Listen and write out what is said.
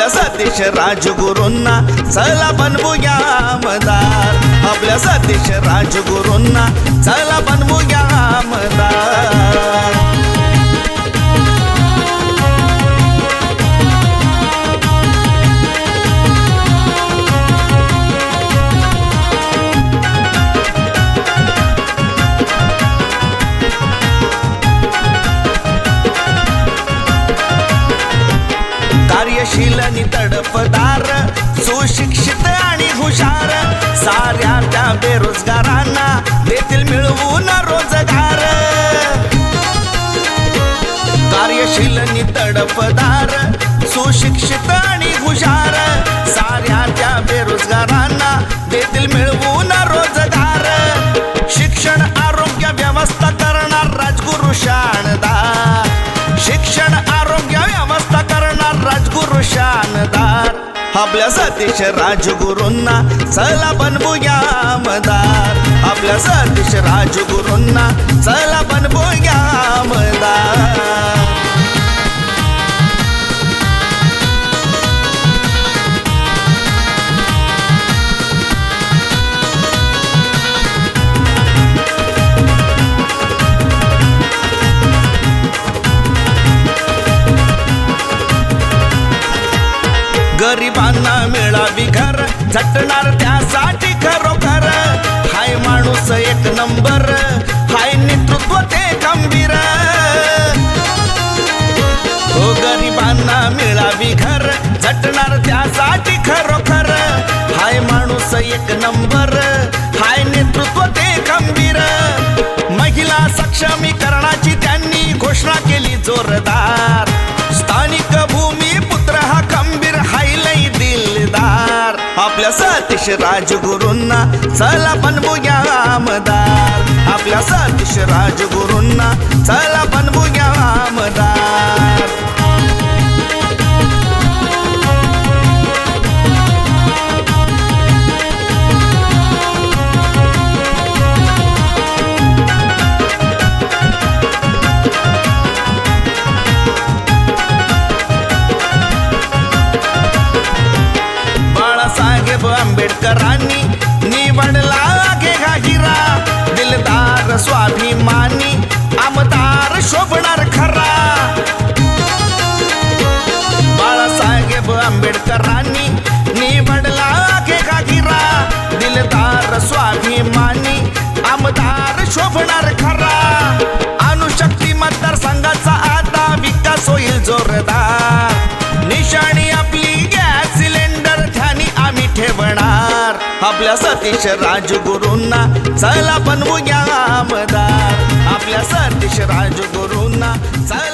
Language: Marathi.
आपल्या सतीश राजगुरूंना चला बनवूया आमदार, आपल्या सतीश राजगुरूंना चला बनवूया आमदार। कार्यशील आणि तडफदार, सुशिक्षित आणि हुशार, साऱ्या त्या बेरोजगारांना देतील मिळवून रोजगार। कार्यशील आणि तडफदार, सुशिक्षित आणि हुशार, साऱ्या त्या बेरोजगारांना देतील मिळवून रोजगार। शिक्षण आरोग्य व्यवस्था करणार राजगुरू शानदार, शिक्षण आरोग्य व्यवस्था करणार राजगुरू शानदार। आपल्या सतीश राजगुरूंना चला बनवूया आमदार, आपल्या सतीश राजगुरूंना चला बनवूया आमदार। गरिबांना मिळावी घर, झटणार त्यासाठी खरोखर, हाय माणूस एक नंबर, हाय नेतृत्व ते खंबीर। हो गरिबांना मिळावी घर, झटणार त्यासाठी खरोखर, हाय माणूस एक नंबर, हाय नेतृत्व ते खंबीर। महिला सक्षमीकरणाची त्यांनी घोषणा केली जोरदार, स्थानिक भूमी पुत्र हा खंबीर हाय लई दिलदार। आपल्या सतीश राजगुरूंना चला बनवूया आमदार, आपल्या सतीश राजगुरूंना चला बनवूया आमदार। बाळासाहेब आंबेडकरांनी निवडला घे हा हिरा, दिलदार स्वाभिमानी आमदार शोभणार खरा। बाळासाहेब आंबेडकरांनी निवडला घे हा हिरा, दिलदार स्वाभिमानी आमदार शोभणार खरा। अणुशक्ती मतदारसंघाचा आता विकास होईल जोरदार, निशाणी आपली गॅस सिलेंडर ध्यानी आम्ही ठेवणार। आपल्या सतीश राजगुरूंना चला बनवूया आमदार, आपल्या सतीश राजगुरूंना चला